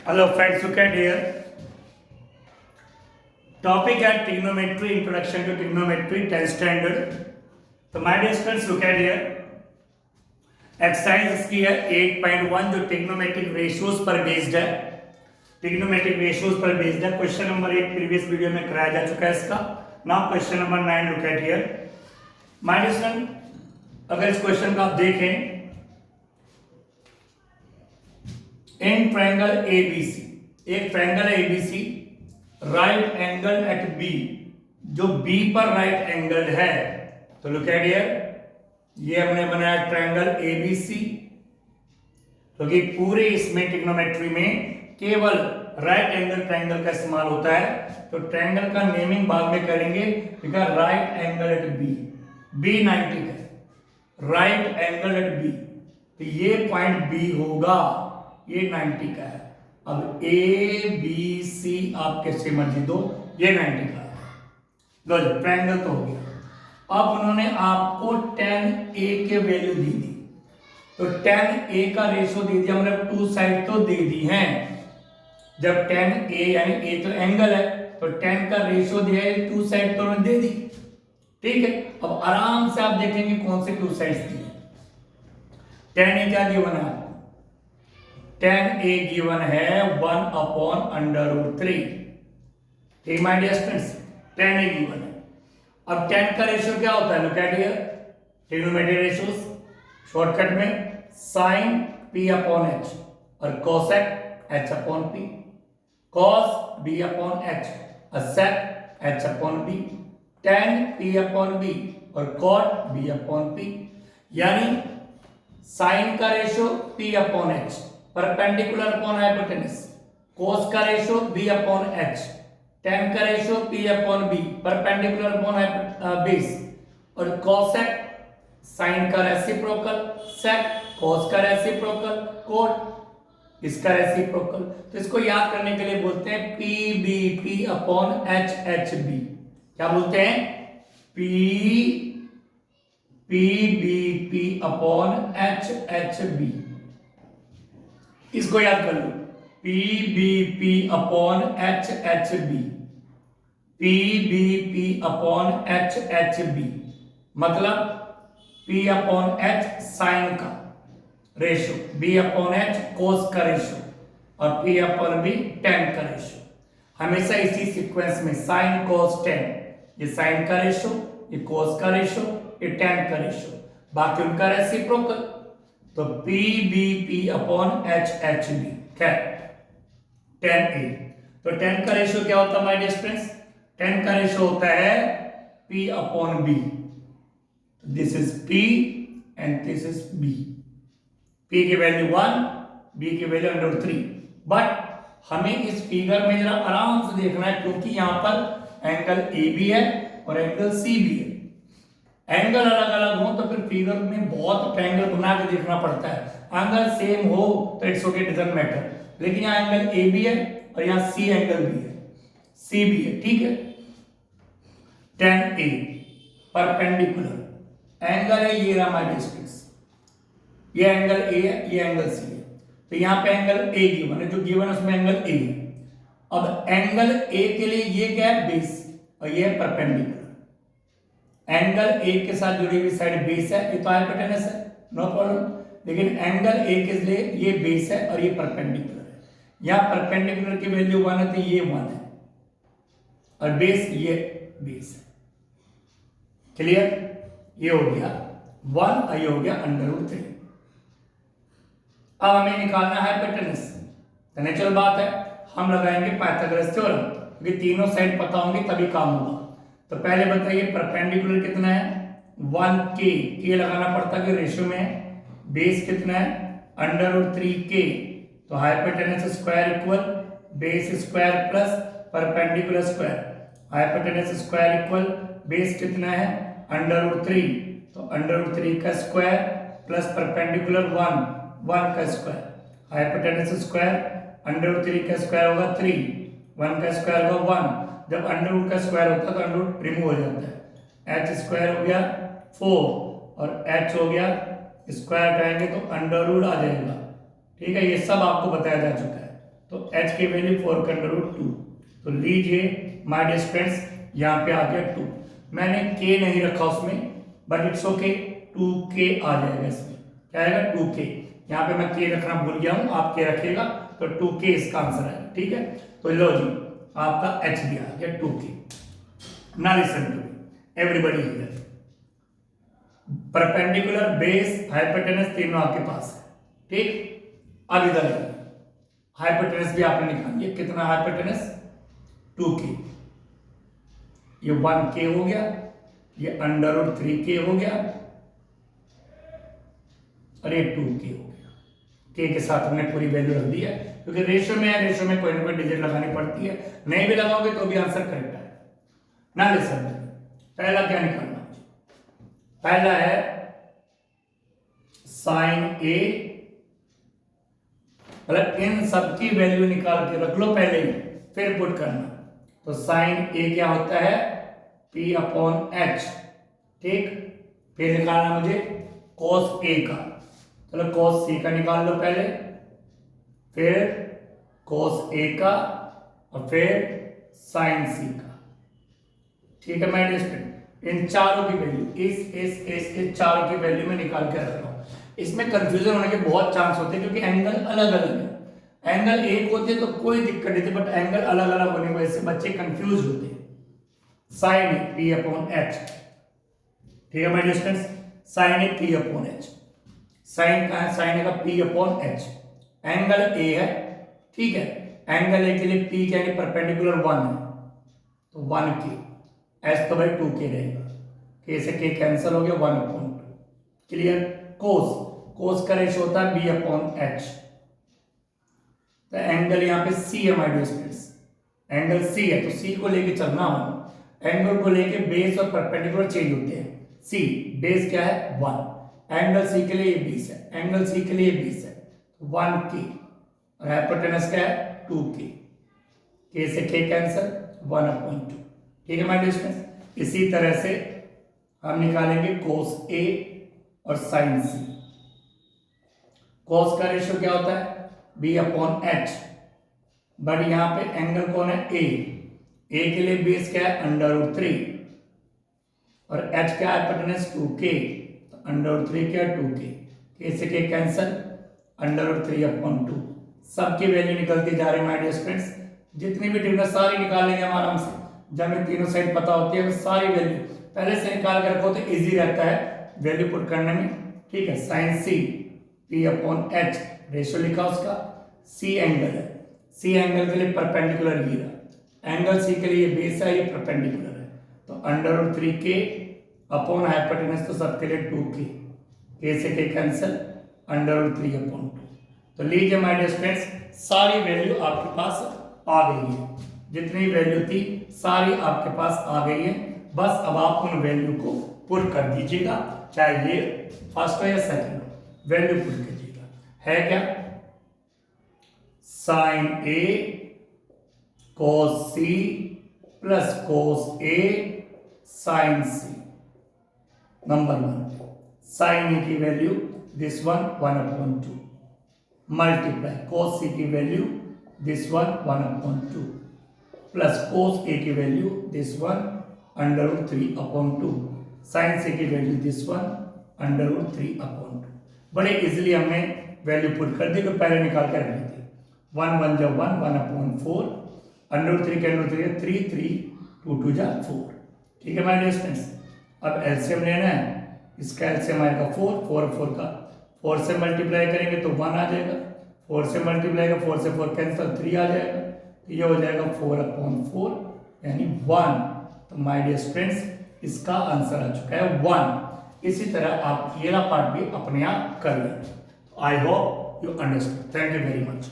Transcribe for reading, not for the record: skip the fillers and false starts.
Hello friends, look at here. Topic at trigonometry, introduction to trigonometry, 10th standard. तो my dear friends, look at here. Exercise इसकी है 8.1 जो trigonometric ratios पर based है। Trigonometric ratios पर based है। Question number 8 previous video में कराया जा चुका है इसका। Now question number 9 look at here. My dear friend, अगर इस क्वेश्चन को आप देखें, इन ट्रायंगल एबीसी, एक ट्रायंगल है ABC, right angle at B, जो बी पर राइट एंगल है। तो लुक एट हियर, ये हमने बनाया ट्रायंगल एबीसी, क्योंकि पूरे इसमें ट्रिग्नोमेट्री में केवल राइट एंगल ट्रायंगल का इस्तेमाल होता है। तो ट्रायंगल का नेमिंग बाद में करेंगे, because right angle at B, B 90 है, राइट एंगल एट बी, तो ये पॉइंट बी होगा, ये 90 का है। अब ए बी सी आप कैसे मर्जी दो, ये 90 का है। लो जी, ट्रायंगल तो हो गया। अब उन्होंने आपको tan a के वैल्यू दी थी, तो tan a का रेशियो दे दिया, मतलब टू साइड तो दे दी हैं। जब tan a यानी a तो एंगल है, तो tan का रेशियो दिया है, टू साइड तो उन्होंने दे दी। ठीक है, अब आराम से आप देखेंगे कौन से टू साइड्स दिए। tan a क्या गिवन है, tan a गिवन है 1/√3। ठीक my dear students, tan a given है। अब tan का रेशियो क्या होता है, look at here, trigonometric ratios shortcut में sin p/h और cosec h/p, cos b/h और sec h/b, tan p/b और cot b/p, यानी sin का ratio p/h perpendicular upon hypotenuse, cos का रेशियो b/h, tan का ratio p/b perpendicular upon base, और cosec sin का रेसिप्रोकल, sec cos का रेसिप्रोकल, cot इसका रेसिप्रोकल। तो इसको याद करने के लिए बोलते हैं p/b/h/b। क्या बोलते हैं, p/b/h/b। इसको याद कर लो, p/b/h/b, p/b/h/b, मतलब p/h साइन का रेशियो, b/h कोस का रेशियो और p/b tan का रेशियो। हमेशा इसी सीक्वेंस में साइन कोस tan, ये साइन का रेशियो, ये कोस का रेशियो, ये tan का रेशियो, बाकी उनका रेसिप्रोकल। तो p/b/h/b क्या, tan a। तो tan का रेशियो क्या होता है माय डियर स्टूडेंट्स, tan का रेशियो होता है p/b। This is p and this is b। p की वैल्यू 1, b की वैल्यू √3। बट हमें इस फिगर में जरा आराम से देखना है, क्योंकि यहां पर एंगल a भी है और एंगल c भी है। एंगल अलग अलग हो तो फिर फिगर में बहुत ट्रायंगल बना के देखना पड़ता है। एंगल सेम हो तो इट्स ओके, डजंट मैटर, लेकिन यहाँ एंगल ए भी है और यहाँ सी एंगल भी है, सी भी है। ठीक है, tan a परपेंडिकुलर एंगल है, ये रहा माय डिस्टेंस, ये एंगल ए है, ये एंगल सी है। तो यहाँ पे एंगल ए गिवन है, जो गिवन है उसमें एंगल ए है। अब एंगल ए के लिए ये क्या है, बेस, और ये है परपेंडिकुलर। एंगल ए के साथ जुड़ी हुई साइड बेस है, ये तो हाइपोटेनस है, नो प्रॉब्लम। लेकिन एंगल ए के लिए ये बेस है और ये परपेंडिकुलर है। यहाँ परपेंडिकुलर की वैल्यू 1 है, तो ये 1 है, और बेस ये बेस है। क्लियर, ये हो गया 1 और ये हो गया √3। अब हमें निकालना है हाइपोटेनस। तो नेचुरल बात है, हम लगाएंगे पाइथागोरस थ्योरम, क्योंकि तीनों साइड पता होंगी तभी काम होगा। तो पहले बताइए परपेंडिकुलर कितना है, 1k, के लगाना पड़ता है रेशियो में। बेस कितना है, √3k, तो hypotenuse square equal base square plus perpendicular square, hypotenuse square equal base कितना है √3, तो √3 का स्क्वायर प्लस परपेंडिकुलर 1 का स्क्वायर, हाइपोटेनस स्क्वायर √3 का स्क्वायर होगा 3, 1 का स्क्वायर होगा 1। जब अंडर का स्क्वायर होता है तो अंडर रिमूव हो जाता है, h स्क्वायर हो गया 4 और h हो गया स्क्वायर हटाएंगे तो अंडर रूट आ जाएगा। ठीक है, ये सब आपको बताया जा चुका है। तो h की वैल्यू 4 का अंडर रूट 2। तो लीजिए माय डियर स्टूडेंट्स, यहाँ पे आ गया 2। मैंने k नहीं रखा उसमें, बट इट्स ओके, 2k आ जाएगा इसमें। क्या आएगा? 2k। यहाँ पे मैं k रखना भूल गया हूँ, आप k रखिएगा तो 2k इसका आंसर आएगा। ठीक है, तो लो जी, आपका h भी आ गया 2k। Now listen to me, everybody here. Perpendicular, base, hypotenuse तीनों आपके पास है। ठीक, अब इधर हाइपोटेनस भी आपने निकालिए। कितना हाइपोटेनस? 2k। ये 1k हो गया, ये अंडर रूट 3k हो गया, और ये 2k हो गया। k के साथ हमने पूरी वैल्यू रख दी है, क्योंकि रेशियो में है, रेशियो में कोई ना कोई डिजिट लगानी पड़ती है। नहीं भी लगाओगे तो भी आंसर करेक्ट है ना। लिसन, पहला क्या निकालना? पहला है साइन ए, मतलब इन सबकी वैल्यू निकाल के रख लो पहले ही, फिर पुट करना। तो साइन ए क्या होता है? P upon H. ठीक, फिर निकालना मुझे cos ए का। चलो cos सी का निकाल लो पहले, फिर cos ए का, और फिर साइन सी का। ठीक है माय डियर स्टूडेंट, इन चारों की वैल्यू इस चारों की वैल्यू में निकाल के रख रहा हूं। इसमें कंफ्यूजन होने के बहुत चांस होते हैं, क्योंकि एंगल अलग अलग है। एंगल एक होते तो कोई दिक्कत नहीं थी, बट एंगल अलग अलग होने की वजह से बच्चे कंफ्यूज होते हैं। Sine A P upon H. ठीक है my dear students, sine A P upon H. Sine का है, साइन ए का P upon H. Angle A है, ठीक है, एंगल ए के लिए P क्या है? परपेंडिकुलर 1 है, तो 1k। एच तो भाई 2k रहेगा, k से k कैंसिल हो गया, 1/2। क्लियर? कोस का रेशियो होता है b अपॉन एच। तो एंगल यहाँ पे c है my dear students, angle c है, तो c को लेके चलना हो। एंगल को लेके बेस और परपेंडिकुलर चेंज होते हैं। c बेस क्या है? 1। एंगल c के लिए ये 20 है, एंगल c के लिए 20 है, 1k। और हाइपोटेनस क्या है? 2k। k से k कैंसिल, 1/2। ठीक है माय डियर स्टूडेंट्स, इसी तरह से हम निकालेंगे cos A और sin C। cos का रेशियो क्या होता है? B upon H. बट यहाँ पे एंगल कौन है? A। A के लिए बेस क्या है? अंडर रूट 3, और h क्या है? हाइपोटेनस 2k, तो अंडर रूट 3 क्या? 2k। k से k कैंसिल, अंडर रूट 3/2। सबकी वैल्यू निकलती जा रही है माय डियर स्टूडेंट्स। जितनी भी डिफरेंस सारी निकाल लेंगे हम आराम से। जब हमें तीनों साइड पता होती है तो सारी वैल्यू पहले से निकाल के रखो तो इजी रहता है वैल्यू पुट करने में। ठीक है, साइन सी P अपॉन एच, रेशियो लिखा उसका। सी एंगल है, सी एंगल के लिए परपेंडिकुलर गिरा, एंगल सी के लिए बेस है, ये परपेंडिकुलर है, तो under root 3k upon hypotenuse तो सबके लिए 2k, k से k कैंसिल, अंडर रूट 3/2। तो लीजिए माय डियर स्टूडेंट्स, सारी वैल्यू आपके पास आ गई है। जितनी वैल्यू थी सारी आपके पास आ गई है। बस अब आप उन वैल्यू को पुट कर दीजिएगा, चाहे ये फर्स्ट हो या सेकंड हो, वैल्यू पुट कीजिएगा। है क्या? Sine A cos c plus cos a sine c। Number 1, sine A की value this one 1/2, multiply cos c की value this one 1/2, plus cos a की value this one under root 3/2, sine c की value this one under root 3/2। बड़े easily हमने value put कर दी, तो पहले निकाल कर रख दी। 1 1 जा 1 1/4, अंडर रूट 3 के अंडर रूट 3 3 3 2 2 जा 4। ठीक है माय डियर स्टूडेंट्स, अब एलसीएम लेना है। इसका एलसीएम आएगा 4 4 4 का 4 से मल्टीप्लाई करेंगे तो 1 आ जाएगा, 4 से मल्टीप्लाई का 4 से 4 कैंसिल, 3 आ जाएगा, तो ये हो जाएगा 4/4 यानी 1। तो माय डियर स्टूडेंट्स इसका आंसर आ चुका है 1। इसी तरह आप ये वाला पार्ट भी अपने आप कर लें। I hope you understand. Thank you very much.